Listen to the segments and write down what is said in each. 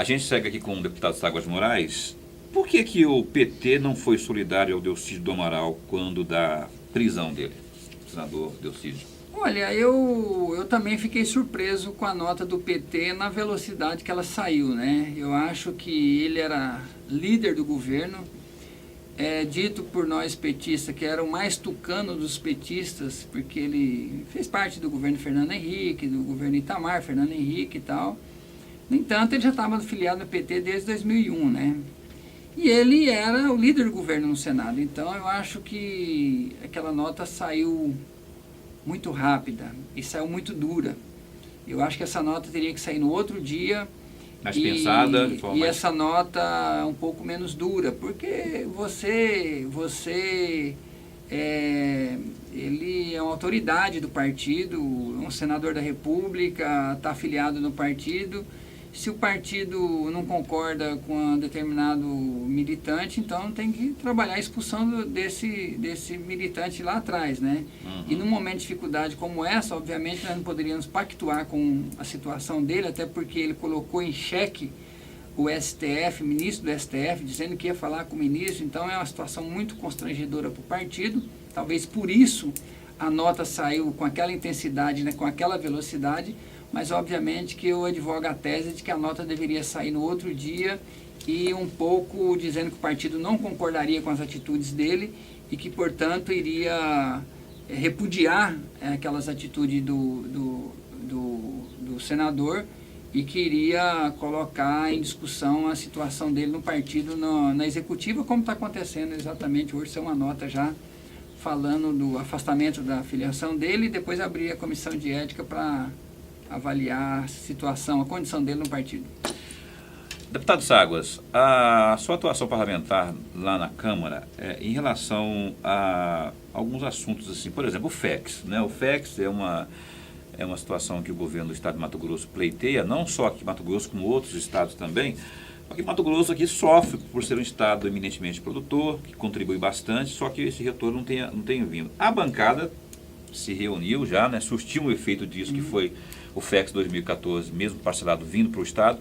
A gente segue aqui com o deputado Ságuas Moraes. Por que que o PT não foi solidário ao Delcídio do Amaral quando da prisão dele, senador Delcídio? Olha, eu também fiquei surpreso com a nota do PT na velocidade que ela saiu, né? Eu acho que ele era líder do governo, é dito por nós petistas que era o mais tucano dos petistas, porque ele fez parte do governo Fernando Henrique, do governo Itamar, Fernando Henrique e tal. No entanto, ele já estava afiliado no PT desde 2001, né? E ele era o líder do governo no Senado. Então, eu acho que aquela nota saiu muito rápida e saiu muito dura. Eu acho que essa nota teria que sair no outro dia. Mais pensada? E essa nota um pouco menos dura, porque ele é uma autoridade do partido, um senador da República, está afiliado no partido. Se o partido não concorda com um determinado militante, então tem que trabalhar a expulsão desse militante lá atrás, né? Uhum. E num momento de dificuldade como essa, obviamente nós não poderíamos pactuar com a situação dele, até porque ele colocou em xeque o STF, o ministro do STF, dizendo que ia falar com o ministro. Então é uma situação muito constrangedora para o partido. Talvez por isso a nota saiu com aquela intensidade, né, com aquela velocidade, mas obviamente que eu advogo a tese de que a nota deveria sair no outro dia e um pouco dizendo que o partido não concordaria com as atitudes dele e que, portanto, iria repudiar aquelas atitudes do senador e que iria colocar em discussão a situação dele no partido, na executiva, como está acontecendo exatamente hoje. Isso é uma nota já falando do afastamento da filiação dele e depois abrir a comissão de ética para avaliar a situação, a condição dele no partido. Deputado Ságuas, a sua atuação parlamentar lá na Câmara, em relação a alguns assuntos assim, por exemplo, o FEX, né? O FEX é uma situação que o governo do estado de Mato Grosso pleiteia, não só aqui em Mato Grosso, como outros estados também, porque Mato Grosso aqui sofre por ser um estado eminentemente produtor, que contribui bastante, só que esse retorno não tem vindo. A bancada se reuniu já, né, surtiu um efeito disso, que foi o FEX 2014, mesmo parcelado vindo para o estado,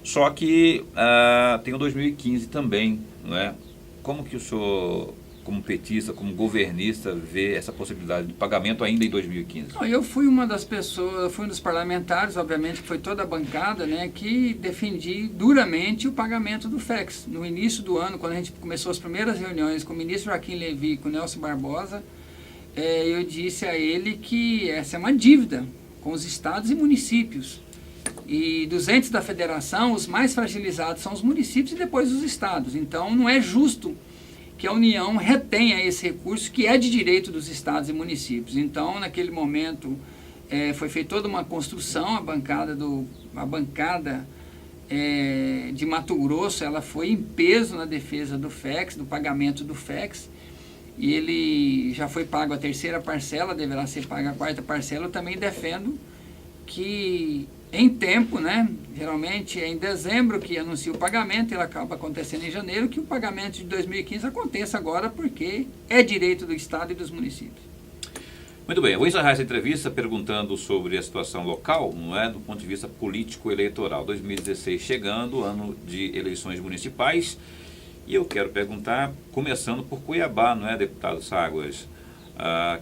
só que tem o 2015 também, não é? Como que o senhor, como petista, como governista, vê essa possibilidade de pagamento ainda em 2015? Eu fui uma das pessoas, fui um dos parlamentares, obviamente que foi toda a bancada, né, que defendi duramente o pagamento do FEX. No início do ano, quando a gente começou as primeiras reuniões com o ministro Joaquim Levy e com o Nelson Barbosa, eu disse a ele que essa é uma dívida com os estados e municípios. E dos entes da federação, os mais fragilizados são os municípios e depois os estados. Então, não é justo que a União retenha esse recurso que é de direito dos estados e municípios. Então, naquele momento, foi feita toda uma construção, a bancada de Mato Grosso, ela foi em peso na defesa do FEX, do pagamento do FEX, e ele já foi pago a terceira parcela, deverá ser paga a quarta parcela. Eu também defendo que em tempo, né, geralmente é em dezembro que anuncia o pagamento, ele acaba acontecendo em janeiro, que o pagamento de 2015 aconteça agora, porque é direito do estado e dos municípios. Muito bem, eu vou encerrar essa entrevista perguntando sobre a situação local, não é, do ponto de vista político-eleitoral. 2016 chegando, ano de eleições municipais, e eu quero perguntar, começando por Cuiabá, não é, deputado Ságuas,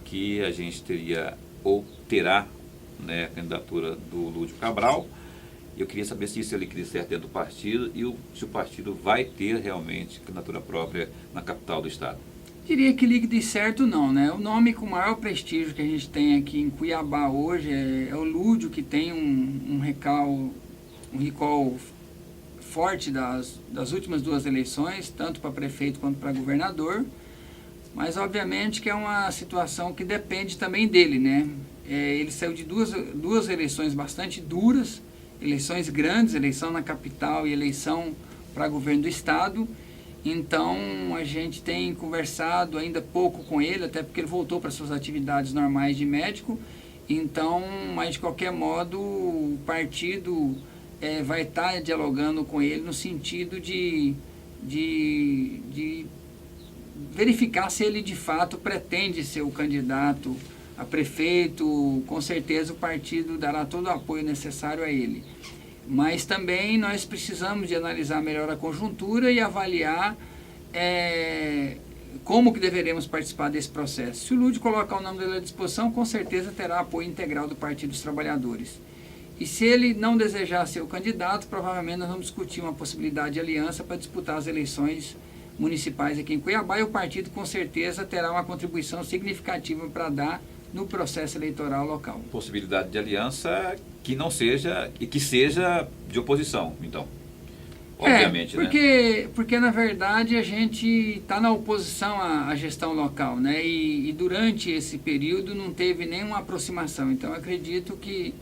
que a gente teria, ou terá, né, a candidatura do Lúdio Cabral. Eu queria saber se isso ele queria ser dentro do partido e se o partido vai ter realmente candidatura própria na capital do estado. Diria que ligue de certo não, né? O nome com maior prestígio que a gente tem aqui em Cuiabá hoje é o Lúdio, que tem um recall forte das últimas duas eleições, tanto para prefeito quanto para governador, mas obviamente que é uma situação que depende também dele, né? Ele saiu de duas eleições bastante duras, eleições grandes, eleição na capital e eleição para governo do estado. Então a gente tem conversado ainda pouco com ele, até porque ele voltou para suas atividades normais de médico. Então, mas de qualquer modo, o partido vai estar dialogando com ele no sentido de verificar se ele de fato pretende ser o candidato a prefeito. Com certeza o partido dará todo o apoio necessário a ele. Mas também nós precisamos de analisar melhor a conjuntura e avaliar como que deveremos participar desse processo. Se o Lúdio colocar o nome dele à disposição, com certeza terá apoio integral do Partido dos Trabalhadores. E se ele não desejar ser o candidato, provavelmente nós vamos discutir uma possibilidade de aliança para disputar as eleições municipais aqui em Cuiabá, e o partido com certeza terá uma contribuição significativa para dar no processo eleitoral local. Possibilidade de aliança que não seja, e que seja de oposição, então. Obviamente, né? Porque na verdade a gente está na oposição à gestão local, né? E durante esse período não teve nenhuma aproximação. Então eu acredito que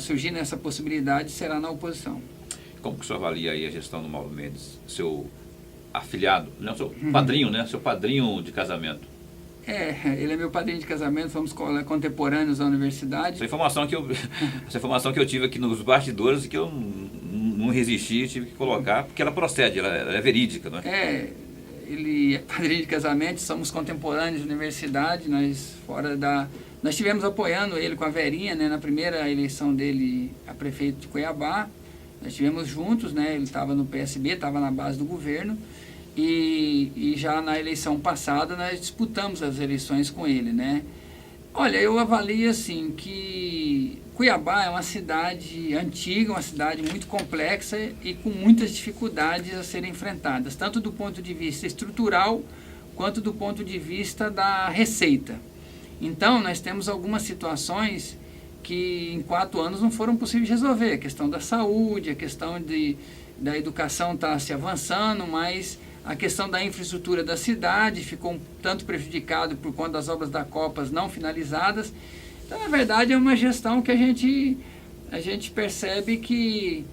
surgindo essa possibilidade será na oposição. Como que o senhor avalia aí a gestão do Mauro Mendes, seu afilhado, né? Seu padrinho, né? Seu padrinho de casamento? Ele é meu padrinho de casamento, fomos contemporâneos da universidade. Essa informação que eu tive aqui nos bastidores e que eu não resisti, tive que colocar, porque ela procede, ela é verídica, não é? Ele é padrinho de casamento, somos contemporâneos de universidade, nós estivemos apoiando ele com a Verinha, né, na primeira eleição dele a prefeito de Cuiabá. Nós estivemos juntos, né, ele estava no PSB, estava na base do governo, e já na eleição passada nós disputamos as eleições com ele, né. Olha, eu avalio assim que Cuiabá é uma cidade antiga, uma cidade muito complexa e com muitas dificuldades a serem enfrentadas, tanto do ponto de vista estrutural quanto do ponto de vista da receita. Então, nós temos algumas situações que em 4 anos não foram possíveis de resolver. A questão da saúde, a questão da educação está se avançando, mas a questão da infraestrutura da cidade ficou um tanto prejudicado por conta das obras da Copas não finalizadas. Então, na verdade, é uma gestão que a gente percebe que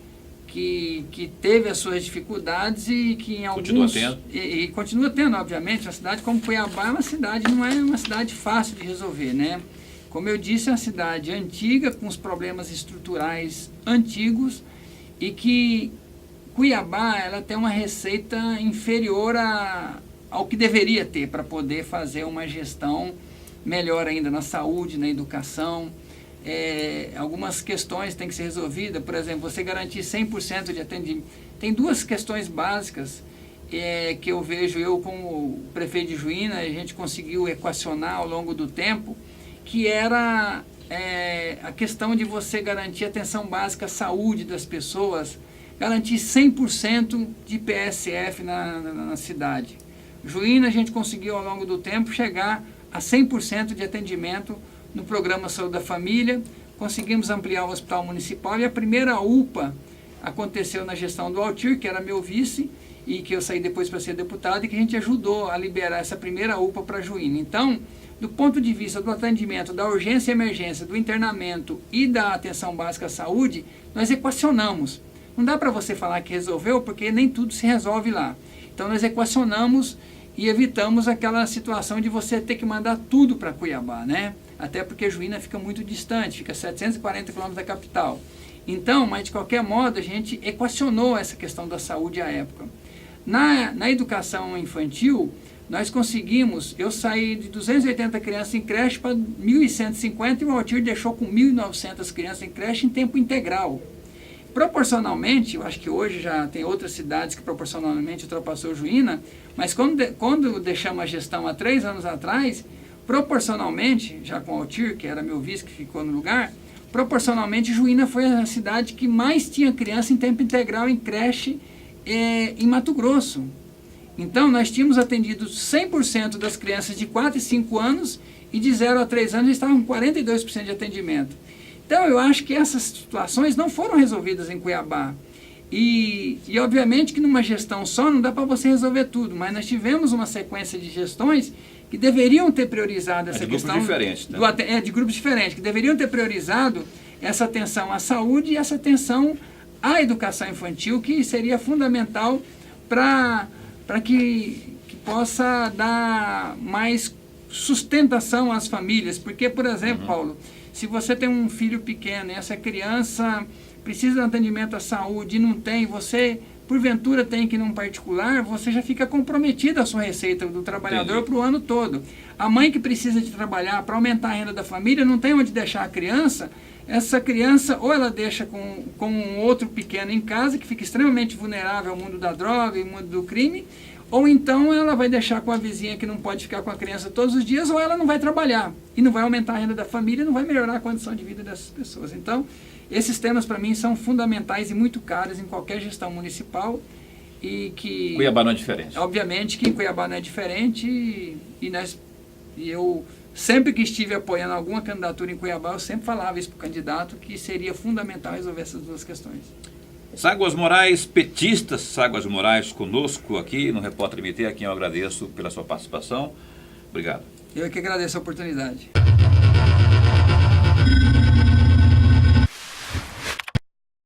teve as suas dificuldades e que em alguns... Continua tendo. E continua tendo, obviamente. Uma cidade como Cuiabá é uma cidade, não é uma cidade fácil de resolver, né? Como eu disse, é uma cidade antiga, com os problemas estruturais antigos, e que Cuiabá ela tem uma receita inferior ao que deveria ter para poder fazer uma gestão melhor ainda na saúde, na educação. Algumas questões têm que ser resolvidas, por exemplo, você garantir 100% de atendimento. Tem 2 questões básicas que eu vejo, eu como prefeito de Juína, a gente conseguiu equacionar ao longo do tempo, que era a questão de você garantir atenção básica à saúde das pessoas, garantir 100% de PSF na cidade. Juína a gente conseguiu ao longo do tempo chegar a 100% de atendimento no programa Saúde da Família, conseguimos ampliar o hospital municipal e a primeira UPA aconteceu na gestão do Altir, que era meu vice, e que eu saí depois para ser deputado, e que a gente ajudou a liberar essa primeira UPA para Juína. Então, do ponto de vista do atendimento, da urgência e emergência, do internamento e da atenção básica à saúde, nós equacionamos. Não dá para você falar que resolveu, porque nem tudo se resolve lá. Então, nós equacionamos e evitamos aquela situação de você ter que mandar tudo para Cuiabá, né? Até porque Juína fica muito distante, fica a 740 quilômetros da capital. Então, mas de qualquer modo, a gente equacionou essa questão da saúde à época. Na educação infantil, nós conseguimos, eu saí de 280 crianças em creche para 1.150 e o Altir deixou com 1.900 crianças em creche em tempo integral. Proporcionalmente, eu acho que hoje já tem outras cidades que proporcionalmente ultrapassou Juína, mas quando deixamos a gestão há 3 anos atrás, proporcionalmente, já com o Altir, que era meu vice que ficou no lugar, proporcionalmente Juína foi a cidade que mais tinha criança em tempo integral em creche em Mato Grosso. Então, nós tínhamos atendido 100% das crianças de 4 e 5 anos e de 0 a 3 anos estavam com 42% de atendimento. Então, eu acho que essas situações não foram resolvidas em Cuiabá. E obviamente que numa gestão só não dá para você resolver tudo, mas nós tivemos uma sequência de gestões que deveriam ter priorizado essa questão... De grupos diferentes, né? De grupos diferentes, que deveriam ter priorizado essa atenção à saúde e essa atenção à educação infantil, que seria fundamental para que possa dar mais sustentação às famílias. Porque, por exemplo, Paulo, se você tem um filho pequeno e essa criança precisa de atendimento à saúde e não tem, você, porventura, tem que ir num particular, você já fica comprometido a sua receita do trabalhador para o ano todo. A mãe que precisa de trabalhar para aumentar a renda da família não tem onde deixar a criança. Essa criança ou ela deixa com um outro pequeno em casa, que fica extremamente vulnerável ao mundo da droga e ao mundo do crime, ou então ela vai deixar com a vizinha que não pode ficar com a criança todos os dias, ou ela não vai trabalhar e não vai aumentar a renda da família, não vai melhorar a condição de vida dessas pessoas. Então, esses temas para mim são fundamentais e muito caros em qualquer gestão municipal. E que Cuiabá não é diferente. Obviamente que em Cuiabá não é diferente e eu sempre que estive apoiando alguma candidatura em Cuiabá, eu sempre falava isso para o candidato, que seria fundamental resolver essas duas questões. Ságuas Moraes, petistas, Ságuas Moraes conosco aqui no Repórter MT, a quem eu agradeço pela sua participação. Obrigado. Eu que agradeço a oportunidade.